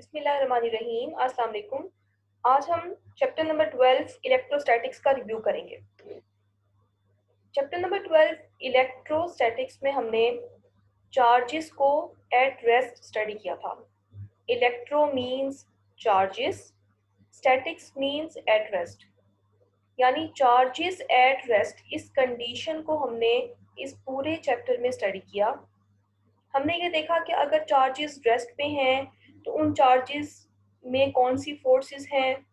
बिस्मिल्लाहिर्रहमानिर्रहीम। अस्सलाम वालेकुम। आज हम चैप्टर नंबर 12 इलेक्ट्रोस्टैटिक्स का रिव्यू करेंगे। चैप्टर नंबर 12 इलेक्ट्रोस्टैटिक्स में हमने चार्जेस को एट रेस्ट स्टडी किया था। Electro means charges, statics means at rest, यानी चार्जेस एट रेस्ट। इस कंडीशन को हमने इस पूरे चैप्टर में स्टडी किया। हमने ये देखा कि अगर चार्जेस रेस्ट पे हैं तो उन चार्जेस में कौन सी फोर्सेस हैं,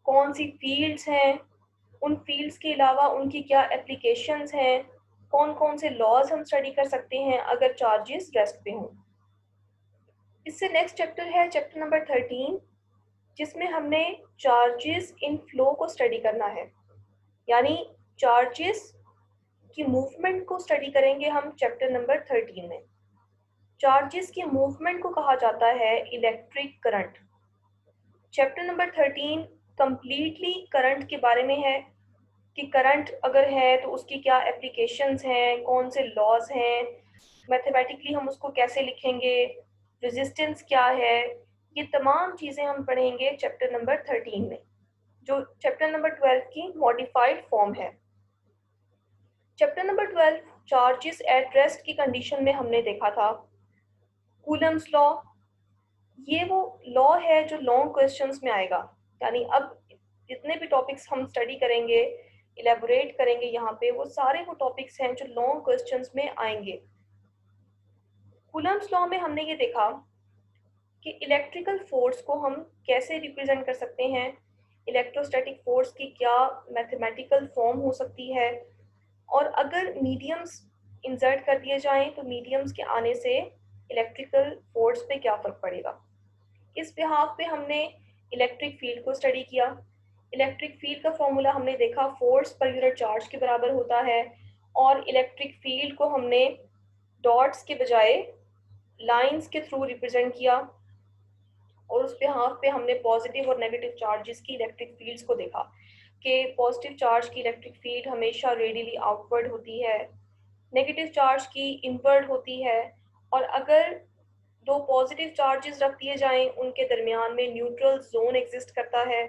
कौन सी फील्ड्स हैं, उन फील्ड्स के अलावा उनकी क्या एप्लीकेशंस हैं, कौन कौन से लॉज हम स्टडी कर सकते हैं अगर चार्जेस रेस्ट पे हों। इससे नेक्स्ट चैप्टर है चैप्टर नंबर 13, जिसमें हमने चार्जेस इन फ्लो को स्टडी करना है, यानी चार्जेस की मूवमेंट को स्टडी करेंगे हम चैप्टर नंबर 13 में। चार्जेस की मूवमेंट को कहा जाता है electric current. Chapter number 13 completely current के बारे में है कि करंट अगर है तो उसकी क्या एप्लीकेशंस हैं, कौन से लॉज हैं, मैथमेटिकली हम उसको कैसे लिखेंगे, रेजिस्टेंस क्या है, ये तमाम चीज़ें हम पढ़ेंगे चैप्टर नंबर 13 में, जो चैप्टर नंबर 12 की मॉडिफाइड फॉर्म है। Chapter number 12 charges at rest की कंडीशन में हमने देखा था कूलम्स लॉ। ये वो लॉ है जो लॉन्ग क्वेश्चंस में आएगा, यानी अब जितने भी टॉपिक्स हम स्टडी करेंगे, इलेबोरेट करेंगे यहाँ पे, वो सारे वो टॉपिक्स हैं जो लॉन्ग क्वेश्चंस में आएंगे। कूलम्स लॉ में हमने ये देखा कि इलेक्ट्रिकल फोर्स को हम कैसे रिप्रेजेंट कर सकते हैं, इलेक्ट्रोस्टैटिक फोर्स की क्या मैथमेटिकल फॉर्म हो सकती है, और अगर मीडियम्स इंसर्ट कर दिए जाएं तो मीडियम्स के आने से इलेक्ट्रिकल फोर्स पे क्या फ़र्क पड़ेगा। इस बिहाफ पे हमने इलेक्ट्रिक फील्ड को स्टडी किया। इलेक्ट्रिक फील्ड का फॉर्मूला हमने देखा फोर्स पर यूनिट चार्ज के बराबर होता है, और इलेक्ट्रिक फील्ड को हमने डॉट्स के बजाय लाइंस के थ्रू रिप्रेजेंट किया, और उस बिहाफ पे हमने पॉजिटिव और नेगेटिव चार्जेस की इलेक्ट्रिक फील्ड्स को देखा कि पॉजिटिव चार्ज की इलेक्ट्रिक फील्ड हमेशा रेडियली आउटवर्ड होती है, नेगेटिव चार्ज की इनवर्ड होती है, और अगर दो पॉजिटिव चार्जेस रख दिए जाएं उनके दरमियान में न्यूट्रल जोन एग्जिस्ट करता है।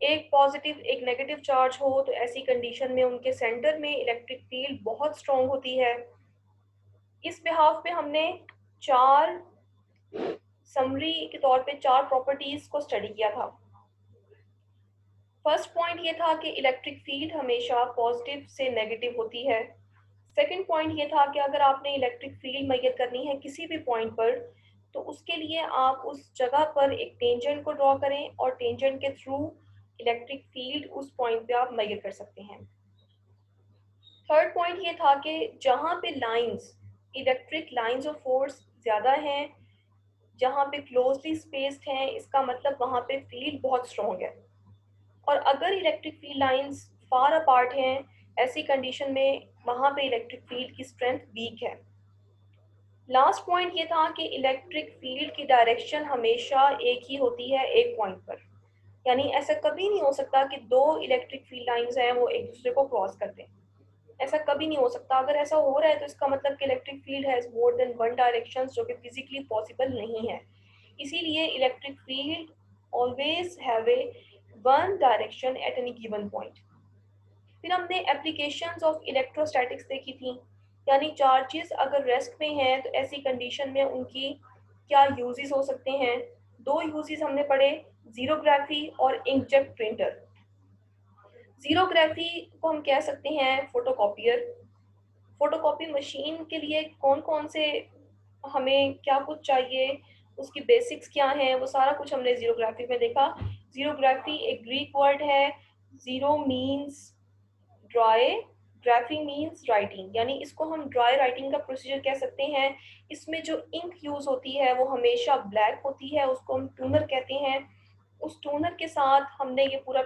एक पॉजिटिव एक नेगेटिव चार्ज हो तो ऐसी कंडीशन में उनके सेंटर में इलेक्ट्रिक फील्ड बहुत स्ट्रॉन्ग होती है। इस बिहाफ पे हमने चार समरी के तौर पे चार प्रॉपर्टीज को स्टडी किया था। फर्स्ट पॉइंट ये था कि इलेक्ट्रिक फील्ड हमेशा पॉजिटिव से नेगेटिव होती है। सेकंड पॉइंट ये था कि अगर आपने इलेक्ट्रिक फील्ड मेजर करनी है किसी भी पॉइंट पर, तो उसके लिए आप उस जगह पर एक टेंजेंट को ड्रॉ करें और टेंजेंट के थ्रू इलेक्ट्रिक फील्ड उस पॉइंट पे आप मेजर कर सकते हैं। थर्ड पॉइंट ये था कि जहाँ पे lines, electric lines of force ज़्यादा हैं, जहाँ पे क्लोजली स्पेस्ड हैं, इसका मतलब वहाँ पे फील्ड बहुत स्ट्रॉन्ग है, और अगर electric field lines far apart हैं, ऐसी कंडीशन में वहाँ पे इलेक्ट्रिक फील्ड की स्ट्रेंथ वीक है। लास्ट पॉइंट ये था कि इलेक्ट्रिक फील्ड की डायरेक्शन हमेशा एक ही होती है एक पॉइंट पर, यानी ऐसा कभी नहीं हो सकता कि दो इलेक्ट्रिक फील्ड लाइंस हैं वो एक दूसरे को क्रॉस कर दें, ऐसा कभी नहीं हो सकता। अगर ऐसा हो रहा है तो इसका मतलब कि electric field has more than one direction, जो कि फिजिकली पॉसिबल नहीं है। इसीलिए electric field always have a one direction at any given point. फिर हमने एप्लीकेशंस ऑफ इलेक्ट्रोस्टैटिक्स देखी थी, यानी चार्जेस अगर रेस्ट में हैं तो ऐसी कंडीशन में उनकी क्या यूजेस हो सकते हैं। दो यूजेस हमने पढ़े, जीरोग्राफी और इंकजेट प्रिंटर। जीरोग्राफी को हम कह सकते हैं फोटोकॉपियर। फोटोकॉपी मशीन के लिए कौन कौन से हमें क्या कुछ चाहिए, उसकी बेसिक्स क्या हैं, वो सारा कुछ हमने जीरोग्राफी में देखा। जीरोग्राफी एक ग्रीक वर्ड है, zero means dry, graphy means writing, यानी इसको हम ड्राई राइटिंग का प्रोसीजर कह सकते हैं। इसमें जो इंक यूज होती है वो हमेशा ब्लैक होती है, उसको हम टूनर कहते हैं। उस टूनर के साथ हमने ये पूरा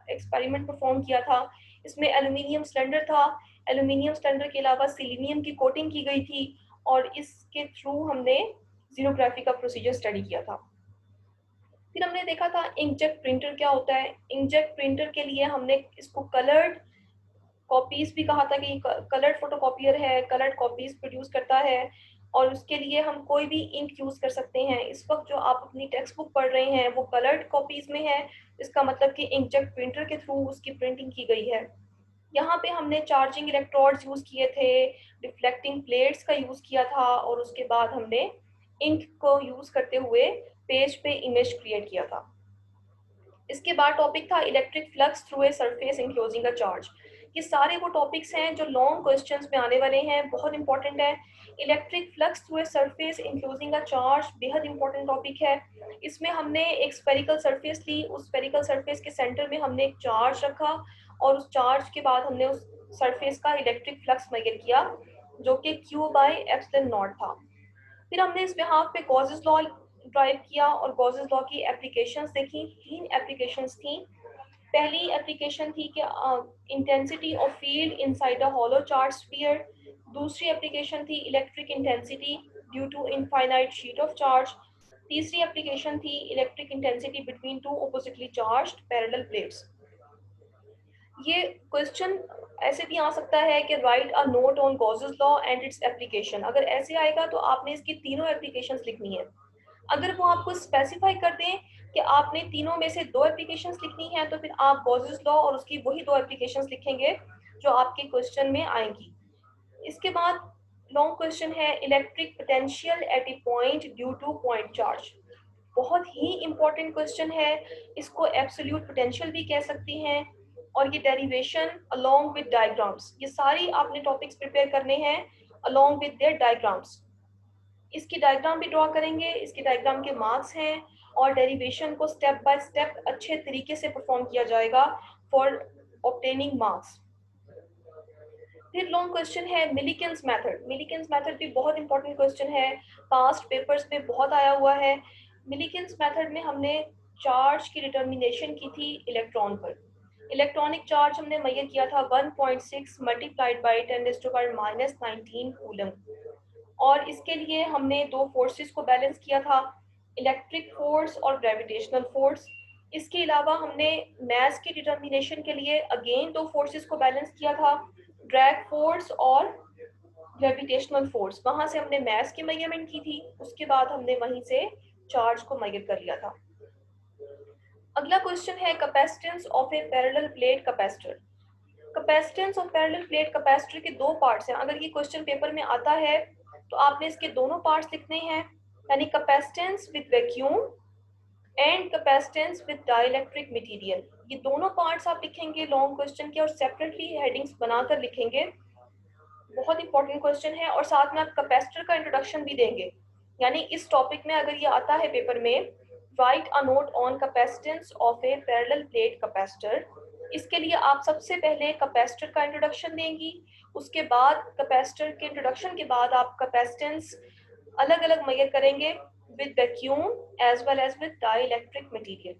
एक्सपेरिमेंट परफॉर्म किया था। इसमें एल्यूमिनियम सिलेंडर था, एल्यूमिनियम सिलेंडर के अलावा सिलीनियम की कोटिंग की गई थी, और इसके थ्रू हमने जीरोग्राफी का प्रोसीजर स्टडी किया था। फिर हमने देखा था इंकजेट प्रिंटर क्या होता है। इंकजेट प्रिंटर के लिए हमने इसको कलर्ड कॉपीज भी कहा था कि कलर्ड फोटोकॉपियर है, कलर्ड कॉपीज प्रोड्यूस करता है। और उसके लिए हम कोई भी इंक यूज़ कर सकते हैं। इस वक्त जो आप अपनी टेक्स्ट बुक पढ़ रहे हैं वो कलर्ड कॉपीज़ में है, इसका मतलब कि इंकजेट प्रिंटर के थ्रू उसकी प्रिंटिंग की गई है। यहाँ पे हमने चार्जिंग इलेक्ट्रोड्स यूज़ किए थे, रिफ्लेक्टिंग प्लेट्स का यूज़ किया था और उसके बाद हमने इंक को यूज़ करते हुए पेज पे इमेज क्रिएट किया था। इसके बाद टॉपिक था electric flux through a surface enclosing a charge. ये सारे वो टॉपिक्स हैं जो लॉन्ग क्वेश्चंस में आने वाले हैं, बहुत इंपॉर्टेंट है। Electric flux through a surface enclosing a charge बेहद इंपॉर्टेंट टॉपिक है। इसमें हमने एक स्फेरिकल सरफेस ली, उस स्फेरिकल सरफेस के सेंटर में हमने एक चार्ज रखा और उस चार्ज के बाद हमने उस सरफेस का इलेक्ट्रिक फ्लक्स मेजर किया जो कि Q/ε0 था। फिर हमने इस बिहाफ पे गॉसेस लॉ ड्राइव किया और गॉसेस लॉ की एप्लीकेशंस देखी। 3 एप्लीकेशंस थी। पहली एप्लीकेशन थी कि intensity of field inside a hollow charge sphere. दूसरी एप्लीकेशन थी electric intensity due to infinite sheet of charge. तीसरी एप्लीकेशन थी electric intensity between two oppositely charged parallel plates. ये क्वेश्चन ऐसे भी आ सकता है कि write a note on Gauss's law and its application. अगर ऐसे आएगा तो आपने इसकी तीनों एप्लीकेशंस लिखनी है। अगर वो आपको स्पेसिफाई कर दें कि आपने तीनों में से 2 एप्लीकेशंस लिखनी है तो फिर आप गॉसेस लॉ और उसकी वही 2 एप्लीकेशंस लिखेंगे जो आपके क्वेश्चन में आएंगी। इसके बाद लॉन्ग क्वेश्चन है electric potential at A point due two point charge. बहुत ही इंपॉर्टेंट क्वेश्चन है, इसको एब्सोल्यूट पोटेंशियल भी कह सकती हैं। और ये डेरिवेशन अलोंग विद डायग्राम्स, ये सारी आपने टॉपिक्स प्रिपेयर करने हैं अलोंग विद देयर डायग्राम्स। इसकी डायग्राम भी ड्रॉ करेंगे, इसकी डायग्राम के मार्क्स हैं और डेरिवेशन को स्टेप बाय स्टेप अच्छे तरीके से परफॉर्म किया जाएगा फॉर ऑब्टेनिंग मार्क्स। फिर लॉन्ग क्वेश्चन है मिलिकन्स मेथड। मिलिकन्स मेथड भी बहुत इंपॉर्टेंट क्वेश्चन है, पास्ट पेपर्स में बहुत आया हुआ है। मिलिकन्स मेथड में हमने चार्ज की डिटर्मिनेशन की थी इलेक्ट्रॉन पर। इलेक्ट्रॉनिक चार्ज हमने मेजर किया था 1.6 मल्टीप्लाइड बाई 10⁻⁻19 कूलम। और इसके लिए हमने 2 फोर्सेस को बैलेंस किया था, इलेक्ट्रिक फोर्स और ग्रेविटेशनल फोर्स। इसके अलावा हमने मास की डिटर्मिनेशन के लिए अगेन 2 फोर्सेस को बैलेंस किया था, ड्रैग फोर्स और ग्रेविटेशनल फोर्स। वहां से हमने मास की मेजरमेंट की थी, उसके बाद हमने वहीं से चार्ज को मेजर कर लिया था। अगला क्वेश्चन है capacitance of A parallel plate capacitor. Capacitance of parallel plate capacitor के 2 पार्ट्स हैं। अगर ये क्वेश्चन पेपर में आता है तो आपने इसके दोनों पार्ट्स लिखने हैं, यानी capacitance with vacuum and capacitance with dielectric material. ये दोनों पार्ट्स आप लिखेंगे लॉन्ग क्वेश्चन के और सेपरेटली हेडिंग्स बनाकर लिखेंगे। बहुत इंपॉर्टेंट क्वेश्चन है और साथ में आप कैपेसिटर का इंट्रोडक्शन भी देंगे। यानी इस टॉपिक में अगर ये आता है पेपर में, right a note on capacitance of A parallel plate capacitor, इसके लिए आप सबसे पहले कैपेसिटर का इंट्रोडक्शन देंगी। उसके बाद कैपेसिटर के इंट्रोडक्शन के बाद आप कैपेसिटेंस अलग अलग मेजर करेंगे with vacuum as well as with dielectric material.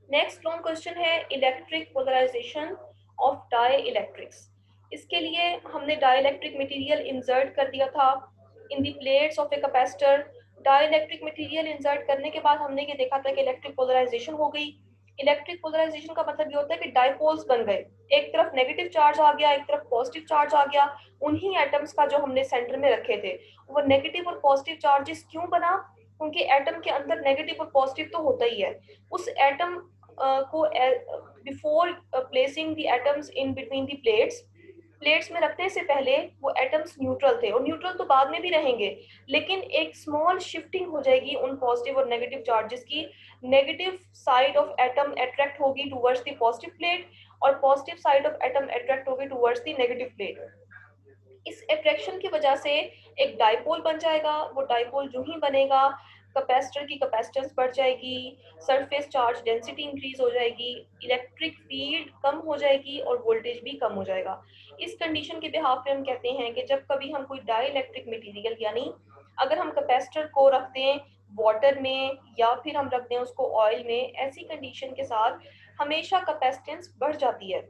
Next long question है इलेक्ट्रिक पोलराइजेशन ऑफ डाइलेक्ट्रिक्स। इसके लिए हमने डाइलेक्ट्रिक मटेरियल इंसर्ट कर दिया था in the plates of a capacitor. Dielectric material insert करने के बाद हमने ये देखा था कि इलेक्ट्रिक पोलराइजेशन हो गई। इलेक्ट्रिक पोलराइजेशन का मतलब ये होता है कि डाइपोल्स बन गए, एक तरफ नेगेटिव चार्ज आ गया, एक तरफ पॉजिटिव चार्ज आ गया। उन्हीं एटम्स का जो हमने सेंटर में रखे थे, वो नेगेटिव और पॉजिटिव चार्जेस क्यों बना? क्योंकि एटम के अंदर नेगेटिव और पॉजिटिव तो होता ही है। उस एटम को before placing the atoms in between the plates में रखने से पहले वो एटम्स न्यूट्रल थे, और न्यूट्रल तो बाद में भी रहेंगे, लेकिन एक स्मॉल शिफ्टिंग हो जाएगी उन पॉजिटिव और नेगेटिव चार्जेस की। Negative side of atom attract होगी टुवर्ड्स द पॉजिटिव प्लेट और positive side of atom attract होगी टुवर्ड्स द नेगेटिव प्लेट। इस अट्रैक्शन की वजह से एक डाइपोल बन जाएगा। वो डाइपोल जो ही बनेगा, कैपेसिटर की कैपेसिटेंस बढ़ जाएगी, सरफेस चार्ज डेंसिटी इंक्रीज हो जाएगी, इलेक्ट्रिक फील्ड कम हो जाएगी और वोल्टेज भी कम हो जाएगा। इस कंडीशन के बिहाफ पे हम कहते हैं कि जब कभी हम कोई डाइलेक्ट्रिक मटेरियल, यानी अगर हम कैपेसिटर को रख दें वाटर में या फिर हम रख दें उसको ऑयल में, ऐसी कंडीशन के साथ हमेशा कैपेसिटेंस बढ़ जाती है।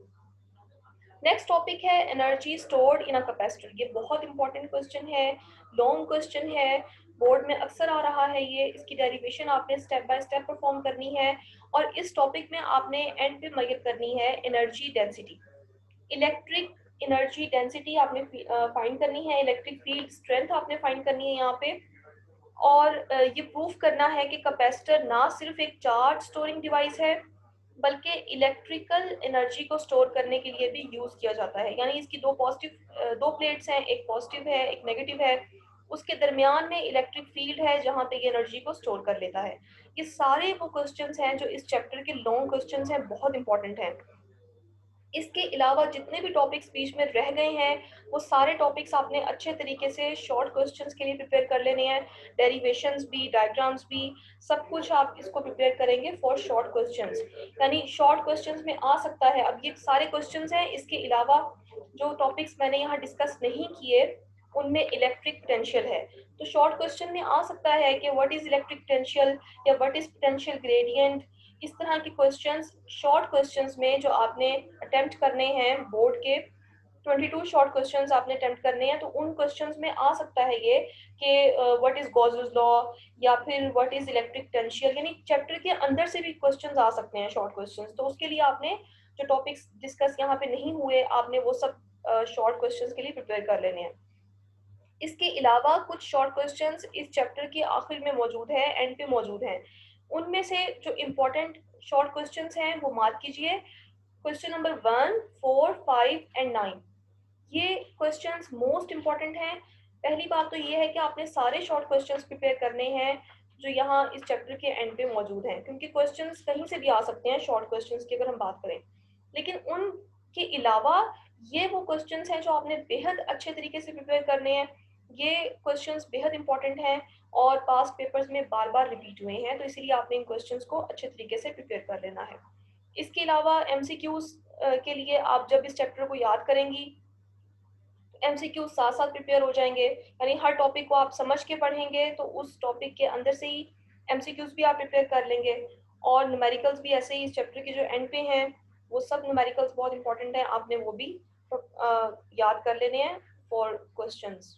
नेक्स्ट टॉपिक है energy stored in a capacitor. ये बहुत इंपॉर्टेंट क्वेश्चन है, लॉन्ग क्वेश्चन है, बोर्ड में अक्सर आ रहा है ये। इसकी डेरिवेशन आपने स्टेप बाय स्टेप परफॉर्म करनी है और इस टॉपिक में आपने एंड पे मेजर करनी है energy density. Electric energy density आपने फाइंड करनी है, इलेक्ट्रिक फील्ड स्ट्रेंथ आपने फाइंड करनी है यहाँ पे, और ये प्रूफ करना है कि कैपेसिटर ना सिर्फ एक चार्ज स्टोरिंग डिवाइस है बल्कि इलेक्ट्रिकल एनर्जी को स्टोर करने के लिए भी यूज किया जाता है। यानी इसकी दो प्लेट्स हैं, एक पॉजिटिव है एक नेगेटिव है, उसके दरमियान में इलेक्ट्रिक फील्ड है जहाँ पे ये एनर्जी को स्टोर कर लेता है। ये सारे वो क्वेश्चंस हैं जो इस चैप्टर के लॉन्ग क्वेश्चंस हैं, बहुत इंपॉर्टेंट हैं। इसके अलावा जितने भी टॉपिक्स बीच में रह गए हैं वो सारे टॉपिक्स आपने अच्छे तरीके से शॉर्ट क्वेश्चंस के लिए प्रिपेयर कर लेने हैं। डेरिवेशंस भी, डायग्राम्स भी, सब कुछ आप इसको प्रिपेयर करेंगे फॉर शॉर्ट क्वेश्चंस। यानी शॉर्ट क्वेश्चंस में आ सकता है, अब ये सारे क्वेश्चंस हैं, इसके अलावा जो टॉपिक्स मैंने यहाँ डिस्कस नहीं किए उनमें इलेक्ट्रिक पोटेंशियल है। तो शॉर्ट क्वेश्चन में आ सकता है कि व्हाट इज इलेक्ट्रिक पोटेंशियल या व्हाट इज पोटेंशियल ग्रेडियंट। इस तरह के क्वेश्चंस शॉर्ट क्वेश्चंस में जो आपने अटेम्प्ट करने हैं बोर्ड के 22 शॉर्ट क्वेश्चंस आपने अटेम्प्ट करने हैं, तो उन क्वेश्चंस में आ सकता है ये कि व्हाट इज गॉसेस लॉ या फिर व्हाट इज इलेक्ट्रिक पोटेंशियल। यानी चैप्टर के अंदर से भी क्वेश्चंस आ सकते हैं शॉर्ट क्वेश्चंस। तो उसके लिए आपने जो टॉपिक्स डिस्कस यहाँ पे नहीं हुए आपने वो सब शॉर्ट क्वेश्चंस के लिए प्रिपेयर कर लेने हैं। इसके अलावा कुछ शॉर्ट क्वेश्चंस इस चैप्टर के आखिर में मौजूद है, एंड पे मौजूद हैं। उनमें से जो इम्पोर्टेंट शॉर्ट क्वेश्चंस हैं वो मार्क कीजिए। क्वेश्चन नंबर 1, 4, 5 एंड 9, ये क्वेश्चंस मोस्ट इम्पॉर्टेंट हैं। पहली बात तो ये है कि आपने सारे शॉर्ट क्वेश्चंस प्रिपेयर करने हैं जो यहाँ इस चैप्टर के एंड पे मौजूद हैं, क्योंकि क्वेश्चंस कहीं से भी आ सकते हैं शॉर्ट क्वेश्चंस की अगर हम बात करें। लेकिन उनके अलावा ये वो क्वेश्चंस हैं जो आपने बेहद अच्छे तरीके से प्रिपेयर करने हैं। ये क्वेश्चंस बेहद इंपॉर्टेंट हैं और पास्ट पेपर्स में बार बार रिपीट हुए हैं, तो इसीलिए आपने इन क्वेश्चंस को अच्छे तरीके से प्रिपेयर कर लेना है। इसके अलावा एमसीक्यूज के लिए आप जब इस चैप्टर को याद करेंगी एमसीक्यू साथ साथ प्रिपेयर हो जाएंगे। यानी हर टॉपिक को आप समझ के पढ़ेंगे तो उस टॉपिक के अंदर से ही एमसीक्यूज भी आप प्रिपेयर कर लेंगे। और न्यूमेरिकल्स भी ऐसे ही इस चैप्टर के जो एंड पे हैं वो सब न्यूमेरिकल्स बहुत इंपॉर्टेंट है, आपने वो भी याद कर लेने हैं फॉर क्वेश्चंस।